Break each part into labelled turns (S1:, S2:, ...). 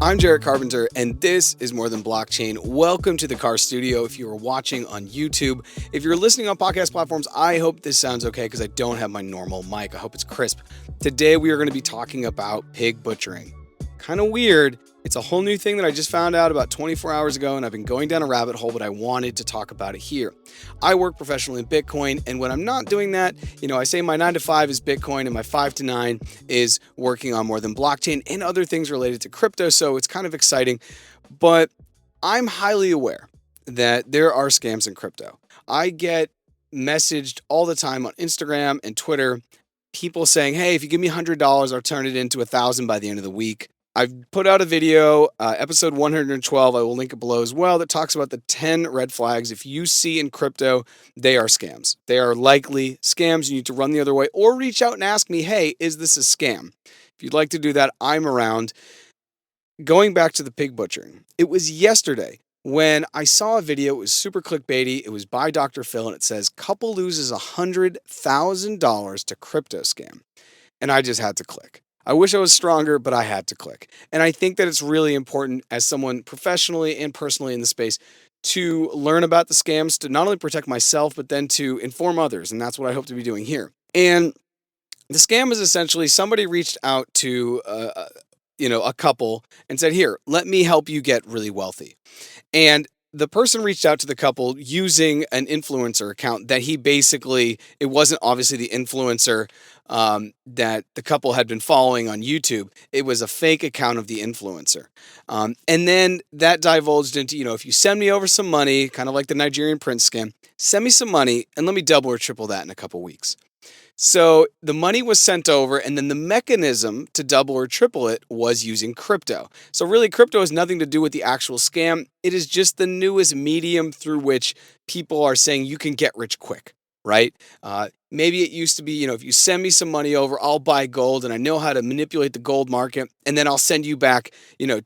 S1: I'm Jarrett Carpenter, and this is More Than Blockchain. Welcome to the Car Studio if you are watching on YouTube. If you're listening on podcast platforms, I hope this sounds okay because I don't have my normal mic. I hope it's crisp. Today, we are going to be talking about pig butchering. Kind of weird. It's a whole new thing that I just found out about 24 hours ago, and I've been going down a rabbit hole, but I wanted to talk about it here. I work professionally in Bitcoin, and when I'm not doing that, I say my 9 to 5 is Bitcoin, and my 5 to 9 is working on More Than Blockchain and other things related to crypto, so it's kind of exciting. But I'm highly aware that there are scams in crypto. I get messaged all the time on Instagram and Twitter, people saying, hey, if you give me $100, I'll turn it into $1,000 by the end of the week. I've put out a video, episode 112, I will link it below as well, that talks about the 10 red flags. If you see in crypto, they are scams. They are likely scams. You need to run the other way or reach out and ask me, hey, is this a scam? If you'd like to do that, I'm around. Going back to the pig butchering, it was yesterday when I saw a video. It was super clickbaity. It was by Dr. Phil, and it says, couple loses $100,000 to crypto scam. And I just had to click. I wish I was stronger, but I had to click. And I think that it's really important as someone professionally and personally in the space to learn about the scams, to not only protect myself, but then to inform others. And that's what I hope to be doing here. And the scam is essentially somebody reached out to a couple and said, here, let me help you get really wealthy. And the person reached out to the couple using an influencer account that it wasn't obviously the influencer that the couple had been following on YouTube. It was a fake account of the influencer. And then that divulged into, if you send me over some money, kind of like the Nigerian prince scam, send me some money and let me double or triple that in a couple weeks. So the money was sent over, and then the mechanism to double or triple it was using crypto. So really, crypto has nothing to do with the actual scam. It is just the newest medium through which people are saying you can get rich quick, right? Maybe it used to be, if you send me some money over, I'll buy gold, and I know how to manipulate the gold market, and then I'll send you back, you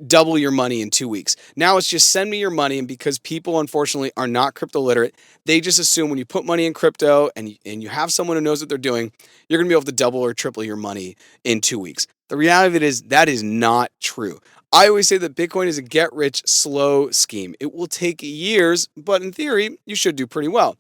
S1: double your money in 2 weeks. Now it's just send me your money, and because people unfortunately are not crypto literate, they just assume when you put money in crypto and you have someone who knows what they're doing, you're going to be able to double or triple your money in 2 weeks. The reality of it is that is not true. I always say that Bitcoin is a get-rich slow scheme. It will take years, but in theory, you should do pretty well.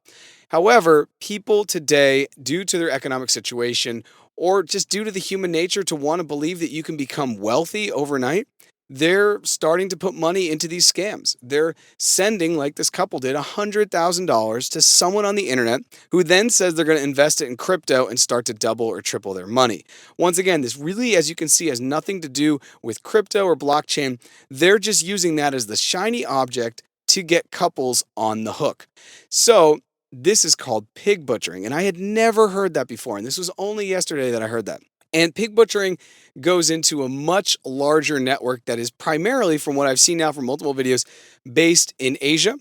S1: However, people today, due to their economic situation, or just due to the human nature to want to believe that you can become wealthy overnight, they're starting to put money into these scams. They're sending, like this couple did, $100,000 to someone on the internet who then says they're going to invest it in crypto and start to double or triple their money. Once again, this really, as you can see, has nothing to do with crypto or blockchain. They're just using that as the shiny object to get couples on the hook. So this is called pig butchering, and I had never heard that before, and this was only yesterday that I heard that. And pig butchering goes into a much larger network that is primarily, from what I've seen now from multiple videos, based in Asia.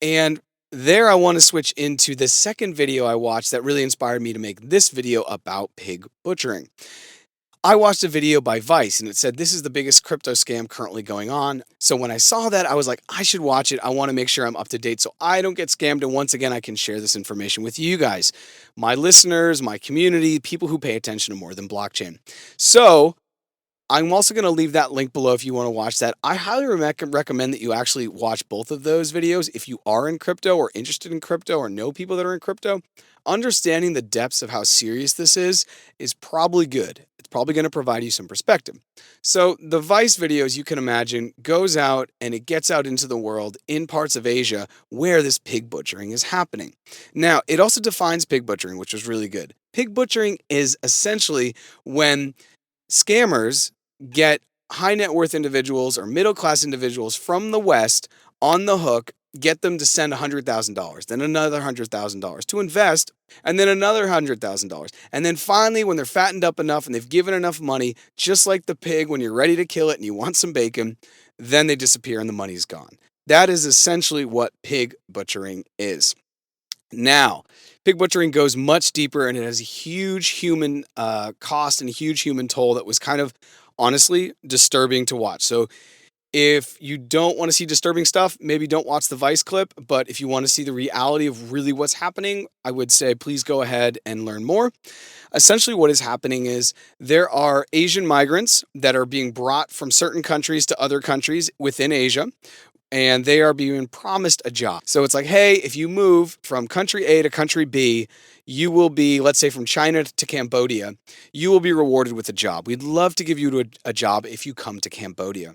S1: And there I want to switch into the second video I watched that really inspired me to make this video about pig butchering. I watched a video by Vice, and it said, this is the biggest crypto scam currently going on. So when I saw that, I was like, I should watch it. I want to make sure I'm up to date so I don't get scammed. And once again, I can share this information with you guys, my listeners, my community, people who pay attention to More Than Blockchain. So I'm also going to leave that link below if you want to watch that. I highly recommend that you actually watch both of those videos if you are in crypto or interested in crypto or know people that are in crypto. Understanding the depths of how serious this is probably good. It's probably going to provide you some perspective. So the Vice video, as you can imagine, goes out and it gets out into the world in parts of Asia where this pig butchering is happening. Now, it also defines pig butchering, which was really good. Pig butchering is essentially when scammers get high net worth individuals or middle class individuals from the West on the hook, get them to send $100,000, then another $100,000 to invest, and then another $100,000. And then finally, when they're fattened up enough and they've given enough money, just like the pig, when you're ready to kill it and you want some bacon, then they disappear and the money's gone. That is essentially what pig butchering is. Now, pig butchering goes much deeper, and it has a huge human cost and a huge human toll that was kind of honestly disturbing to watch. So If you don't want to see disturbing stuff, maybe don't watch the Vice clip. But if you want to see the reality of really what's happening, I would say please go ahead and learn more. Essentially, what is happening is there are Asian migrants that are being brought from certain countries to other countries within Asia, and they are being promised a job. So it's like, hey, if you move from country A to country B, you will be, let's say from China to Cambodia, you will be rewarded with a job. We'd love to give you a job if you come to Cambodia.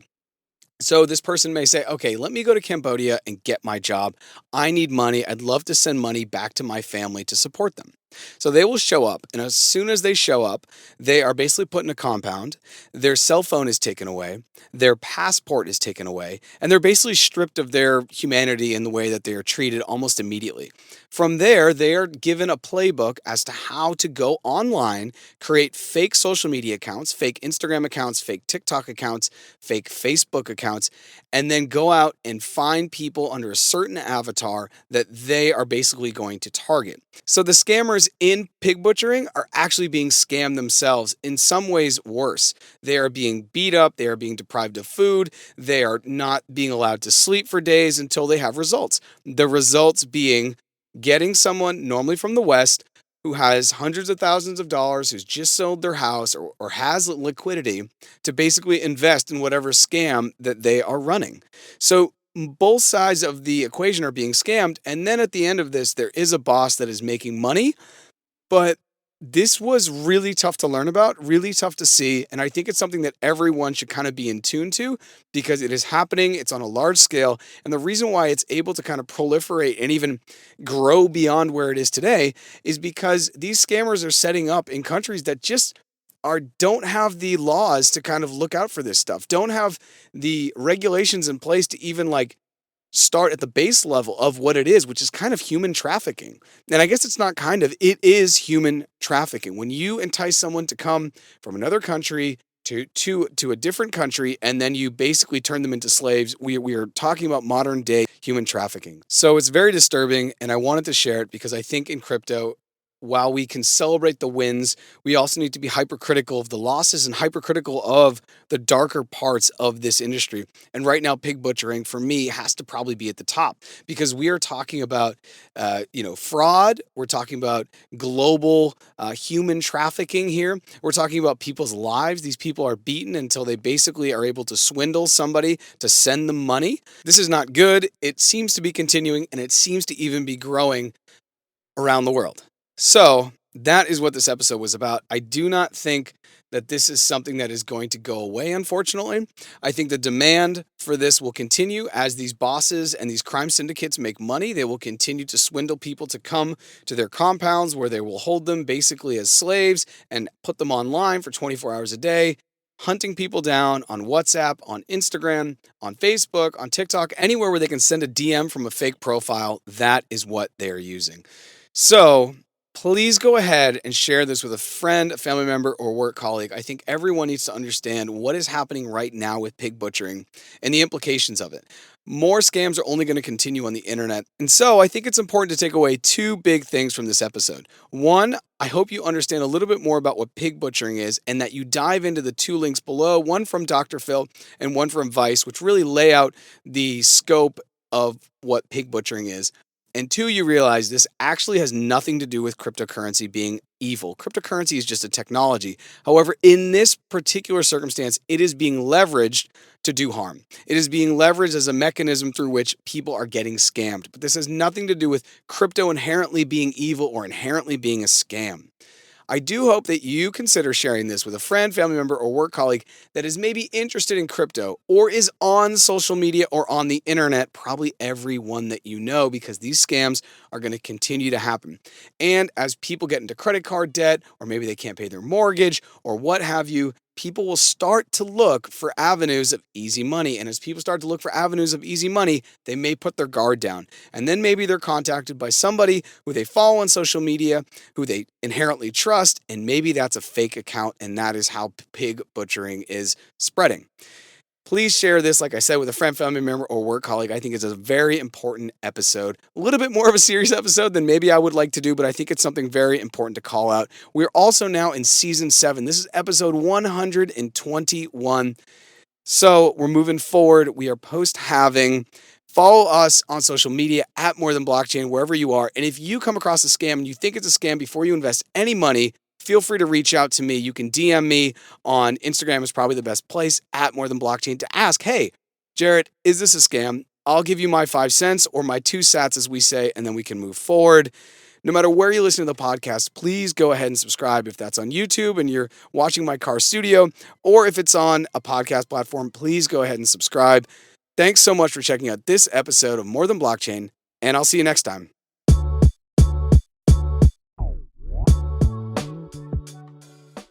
S1: So this person may say, okay, let me go to Cambodia and get my job. I need money. I'd love to send money back to my family to support them. So they will show up, and as soon as they show up, they are basically put in a compound. Their cell phone is taken away, their passport is taken away, and they're basically stripped of their humanity in the way that they are treated almost immediately. From there, they are given a playbook as to how to go online, create fake social media accounts, fake Instagram accounts, fake TikTok accounts, fake Facebook accounts, and then go out and find people under a certain avatar that they are basically going to target. So the scammers in pig butchering are actually being scammed themselves, in some ways worse. They are being beat up, they are being deprived of food, they are not being allowed to sleep for days until they have results. The results being getting someone, normally from the West, who has hundreds of thousands of dollars, who's just sold their house or has liquidity to basically invest in whatever scam that they are running. So both sides of the equation are being scammed. And then at the end of this, there is a boss that is making money. But this was really tough to learn about, really tough to see. And I think it's something that everyone should kind of be in tune to because it is happening. It's on a large scale. And the reason why it's able to kind of proliferate and even grow beyond where it is today is because these scammers are setting up in countries that just don't have the laws to kind of look out for this stuff, don't have the regulations in place to even like start at the base level of what it is, which is kind of human trafficking. And I guess it's not kind of, it is human trafficking. When you entice someone to come from another country to a different country, and then you basically turn them into slaves, we are talking about modern day human trafficking. So it's very disturbing, and I wanted to share it because I think in crypto, while we can celebrate the wins, we also need to be hypercritical of the losses and hypercritical of the darker parts of this industry. And right now, pig butchering for me has to probably be at the top because we are talking about, fraud. We're talking about global human trafficking here. We're talking about people's lives. These people are beaten until they basically are able to swindle somebody to send them money. This is not good. It seems to be continuing, and it seems to even be growing around the world. So that is what this episode was about. I do not think that this is something that is going to go away, unfortunately. I think the demand for this will continue as these bosses and these crime syndicates make money. They will continue to swindle people to come to their compounds where they will hold them basically as slaves and put them online for 24 hours a day, hunting people down on WhatsApp, on Instagram, on Facebook, on TikTok, anywhere where they can send a DM from a fake profile. That is what they're using. So please go ahead and share this with a friend, a family member, or work colleague. I think everyone needs to understand what is happening right now with pig butchering and the implications of it. More scams are only going to continue on the internet. And so I think it's important to take away two big things from this episode. One, I hope you understand a little bit more about what pig butchering is and that you dive into the two links below, one from Dr. Phil and one from Vice, which really lay out the scope of what pig butchering is. And two, you realize this actually has nothing to do with cryptocurrency being evil. Cryptocurrency is just a technology. However, in this particular circumstance, it is being leveraged to do harm. It is being leveraged as a mechanism through which people are getting scammed. But this has nothing to do with crypto inherently being evil or inherently being a scam. I do hope that you consider sharing this with a friend, family member, or work colleague that is maybe interested in crypto or is on social media or on the internet, probably everyone that you know, because these scams are going to continue to happen. And as people get into credit card debt, or maybe they can't pay their mortgage or what have you, people will start to look for avenues of easy money. And as people start to look for avenues of easy money, they may put their guard down. And then maybe they're contacted by somebody who they follow on social media, who they inherently trust, and maybe that's a fake account, and that is how pig butchering is spreading. Please share this, like I said, with a friend, family member, or work colleague. I think it's a very important episode. A little bit more of a serious episode than maybe I would like to do, but I think it's something very important to call out. We're also now in season 7. This is episode 121. So we're moving forward. We are post-halving. Follow us on social media at More Than Blockchain, wherever you are. And if you come across a scam and you think it's a scam before you invest any money, feel free to reach out to me. You can DM me on Instagram is probably the best place at More Than Blockchain to ask, hey, Jarrett, is this a scam? I'll give you my 5 cents or my 2 sats, as we say, and then we can move forward. No matter where you listen to the podcast, please go ahead and subscribe. If that's on YouTube and you're watching my car studio, or if it's on a podcast platform, please go ahead and subscribe. Thanks so much for checking out this episode of More Than Blockchain, and I'll see you next time.